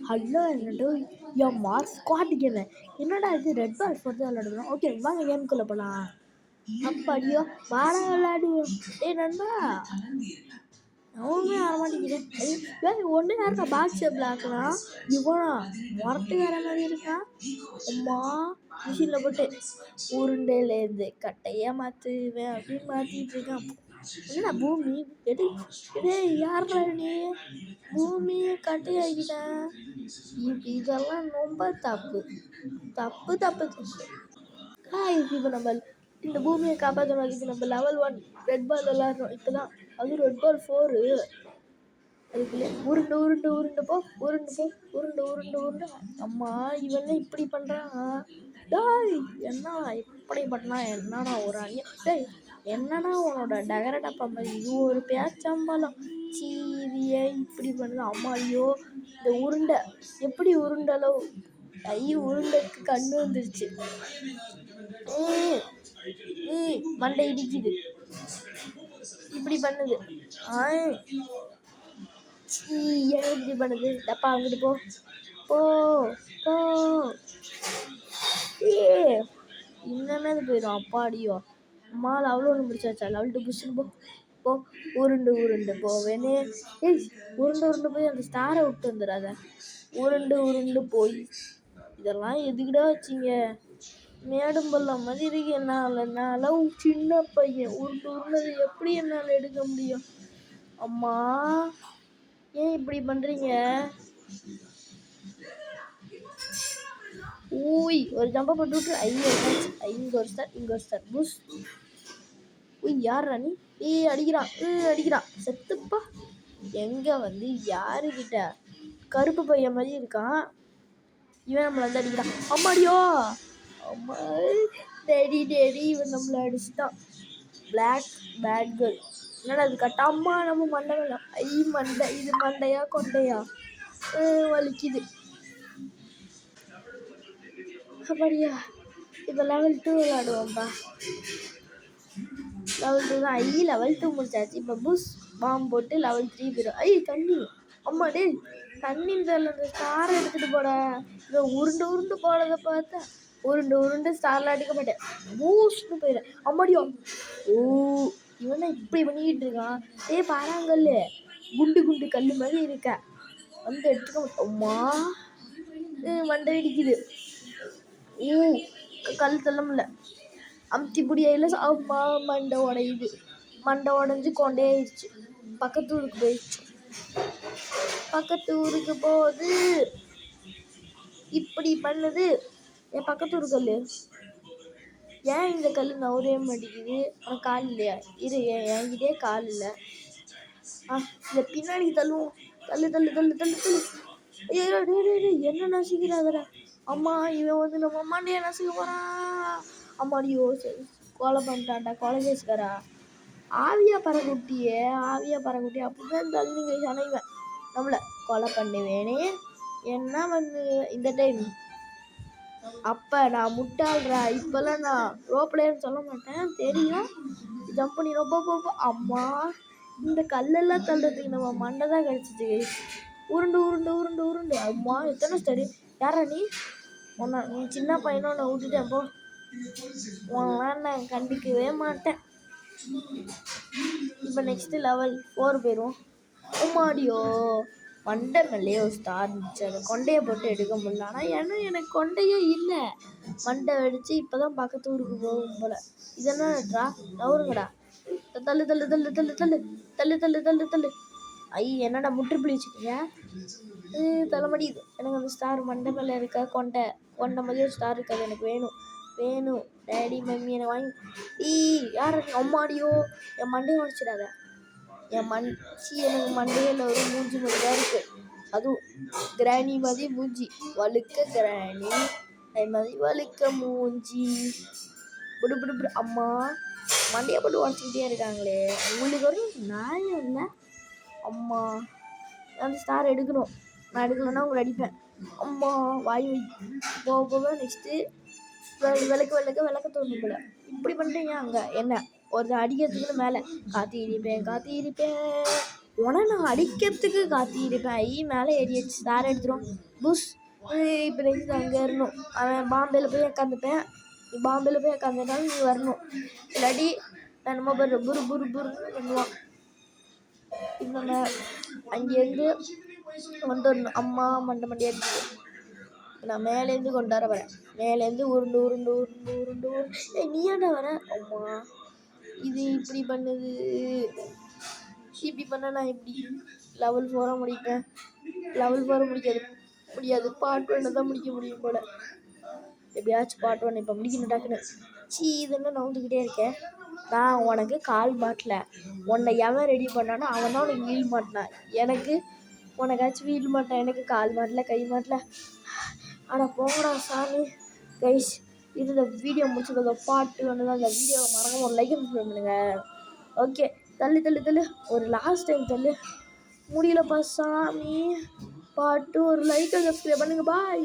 Hello என்னடோ என் mark காட்டிக்கிறேன். என்னடா இது red பால் போட்டு விளையாடுறோம். ஓகே வாங்க கேமுக்குள்ளே போகலாம். அப்படியோ வாடா விளையாடுவோம். நண்பா அவனுமே வரமாட்டேங்கிறேன். ஒன்று யாருக்கா பாக்ஸ் பிளாக்லாம் இவனா முரட்டு வேற மாதிரி இருக்கான். அம்மா மிஷினில் போட்டு உருண்டையிலேருந்து கட்டையாக மாற்றுவேன் அப்படின்னு மாற்றிட்டு இருக்கான். என்னடா பூமி எடு யாரா நீ பூமியை கட்டையாக்கிட்டேன். இதெல்லாம் ரொம்ப தப்பு தப்பு தப்பு இப்போ நம்ம இந்த பூமியை காப்பாற்றணும். இதுக்கு நம்ம லெவல் 1 ரெட் பால் விளாட்றோம். இப்போ தான் அதுவும் ரெட் பால் 4 அதுக்குள்ளே உருண்டு உருண்டு உருண்டு போ உருண்டு போ உருண்டு உருண்டு உருண்டு. அம்மா இவெல்லாம் இப்படி பண்ணுறான். டாய் என்ன இப்படி பண்ணா என்னடா ஒரு அணியா டேய் என்னன்னா உன்னோட டகரடப்பா மாதிரி இது ஒரு பேச்சம்பலம் சீதியை இப்படி பண்ணுது. அம்மாடியோ இந்த உருண்டை எப்படி உருண்டலோ உருண்டைக்கு கண்ணு வந்துருச்சு. மண்டை இடிக்குது இப்படி பண்ணுது. ஏன் இப்படி பண்ணுது? டப்பா அங்கிட்டு போ போ போ இன்னமே போயிடும். அப்பாடியோ அம்மா லெவல் 1 முடிச்சாச்சா? லெவல் 2 புஷ்னு போ உருண்டு உருண்டு போவேனே. உருண்டு உருண்டு போய் அந்த ஸ்டாரை விட்டு வந்துடாத. உருண்டு உருண்டு போய் இதெல்லாம் எதுக்கிட்டா வச்சிங்க? மேடும் பள்ளம் மாதிரி இருக்கு. என்னால் சின்ன பையன் உருண்டு உருண்டது எப்படி என்னால் எடுக்க முடியும்? அம்மா ஏன் இப்படி பண்ணுறீங்க? ஒரு ஜம்பை போட்டு விட்டு இங்கே ஒரு ஸ்டார் புஷ். யார் ராணி? அடிக்கிறான் செத்துப்பா. எங்கே வந்து யாருக்கிட்ட கருப்பு பையன் மாதிரி இருக்கான் இவன் நம்மளை வந்து அடிக்கிறான். அம்மாடியோ அம்மா டேடி இவன் நம்மளை அடிச்சுட்டான். பிளாக் பேட் கேர்ள் என்னடா அது கட்டாமா நம்ம மண்டை வேலாம். மண்டை இது மண்டையா கொண்டையா வலிக்குது. அப்படியா இப்போ லெவல் 2 விளாடுவோம்ப்பா. லெவல் 2 தான். லெவல் 2 முடிச்சாச்சு. இப்போ புஷ் பாம்பு போட்டு லெவல் 3 போயிடும். தண்ணி அம்மா டே தண்ணின்னு தெரியல. அந்த ஸ்டாரை எடுத்துகிட்டு போட இதை உருண்டு போனதை பார்த்தா உருண்டு ஸ்டார்லாம் அடிக்க மாட்டேன். பூஸ்ட்னு போயிடும். அம்மாடியோ இவனை இப்படி பண்ணிக்கிட்டு இருக்கான். பாறாங்கல் குண்டு கல் மாதிரி இருக்க வந்து எடுத்துக்க. அம்மா மண்டை இடிக்குது. கல் தள்ளமில்ல அமுத்தி புடியில அம்மா மண்டை உடையுது. மண்டை உடஞ்சி கொண்டே ஆயிடுச்சு. பக்கத்து ஊருக்கு போயிடுச்சு. பக்கத்து ஊருக்கு போகுது. இப்படி பண்ணுது. என் பக்கத்து ஊரு கல் ஏன் இந்த கல் நவரவே மாட்டேங்குது? ஆனால் கால் இல்லையா? என்கிட்டே கால் இல்லை. இந்த பின்னாடி தள்ளுவோம். தள்ளு என்ன நசிக்கிறாதடா. அம்மா இவன் வந்து நம்ம அம்மாண்டியை நசிக்க போகிறான். அம்மாடியோ கொலை பண்ணிட்டான்டா. கொலை கேசுக்காரா ஆவியா பறக்குட்டி அப்படிதான் தள்ளுங்க. சனைவன் நம்மளை கொலை பண்ணுவேனே. என்ன வந்து இந்த டைம் அப்போ நான் முட்டாள்றா. இப்போல்லாம் நான் ப்ரோ பிளேயர்னு சொல்ல மாட்டேன். தெரியும் ஜம்ப் பண்ணி ரொம்ப அம்மா இந்த கல்லெல்லாம் தள்ளுறதுக்கு நம்ம மண்டை தான் கிடச்சிச்சு. உருண்டு அம்மா எத்தனை ஸ்டாரு? யாரா நீ சின்ன பையனும் நான் விட்டுட்டேன் போ. உனலாம் நான் கண்டிக்கவே மாட்டேன். இப்போ நெக்ஸ்ட்டு லெவல் 4 போயிடுவோம். அம்மாடியோ மண்டை மேலேயே ஒரு ஸ்டார் இருந்துச்சு. அதை கொண்டையை போட்டு எடுக்க முடியல. ஆனால் எனக்கு கொண்டையே இல்லை. மண்டை வெடிச்சு இப்போ தான் பக்கத்து ஊருக்கு போகும் போல். இதென்னாடா நவருங்கடா. தள்ளு என்னடா முற்றுப்புள்ளி வச்சுட்டீங்க? தலைமடியுது. எனக்கு அந்த ஸ்டார் மண்டை மேலே இருக்க கொண்டை மாதிரி ஒரு ஸ்டார் இருக்காது. எனக்கு வேணும் டேடி மம்மி என்னை வாங்கி. யார் அம்மாடியோ என் மண்டையை உடச்சிடாத. எனக்கு மண்டையில் ஒரு மூஞ்சி மாதிரி தான் இருக்குது. அதுவும் கிராணி மாதிரி மூஞ்சி. வழுக்க கிராணி அது மாதிரி வழுக்க மூஞ்சி. புடு அம்மா மண்டையை போட்டு உடச்சிக்கிட்டே இருக்காங்களே. உங்களுக்கு ஒரு நியாயம் இல்லை. அம்மா அந்த ஸ்டார் எடுக்கணும். நான் எடுக்கலைன்னா உங்களை அடிப்பேன். அம்மா வாய் போக நெக்ஸ்ட்டு விளக்க தோணும் போல. இப்படி பண்ணுறீங்க. அங்கே என்ன ஒரு அடிக்கிறதுக்குன்னு மேலே காத்திருப்பேன் உடனே நான் அடிக்கிறதுக்கு காத்திருப்பேன். மேலே ஏறிடுச்சு தாரை எடுத்துரும் புஷ் இப்போ நெக்ஸ்ட் அங்கே ஏறணும். அவன் பாம்பேயில் போய் உட்காந்துப்பேன். நீ பாம்பேயில் போய் உட்காந்துட்டாலும் நீ வரணும். இல்லாட்டி நான் என்னமோ பண்ணுற புரு புரு புருன்னு பண்ணுவான். இப்போ நம்ம அங்கேருந்து கொண்டு வரணும். அம்மா மண்டை அடிச்சு நான் மேலேருந்து கொண்டு வர வரேன். மேலேருந்து உருண்டு உருண்டு உருண்டு உருண்டு உருண்டு நீ ஏன்டா வரேன்? அம்மா இது இப்படி பண்ணுது. இப்படி பண்ண நான் இப்படி லெவல் 4 முடிப்பேன். லெவல் 4 முடியாது. பார்ட் 1 தான் முடிக்க முடியும் போல். எப்படியாச்சும் பார்ட் 1 இப்போ முடிக்கணும் டக்குன்னு. இதெல்லாம் நவுந்துக்கிட்டே இருக்கேன். நான் உனக்கு கால் மாட்டல. உன்னை எவன் ரெடி பண்ணானோ அவன் தான் உனக்கு வீல் மாட்டினான். உனக்காச்சும் வீல் மாட்டான். எனக்கு கால் மாட்டல, கை மாட்டல. ஆனால் போங்கடா சாமி. கைஸ் இந்த வீடியோ முடிச்சுக்கோ. பார்ட் 1 தான். இந்த வீடியோவை மறக்காம ஒரு லைக் பண்ணுங்க. ஓகே தள்ளு ஒரு லாஸ்ட் டைம் தள்ளு. முடியலப்பா சாமி. பார்ட் 2 ஒரு லைக் சப்ஸ்கிரைப் பண்ணுங்க. பாய்.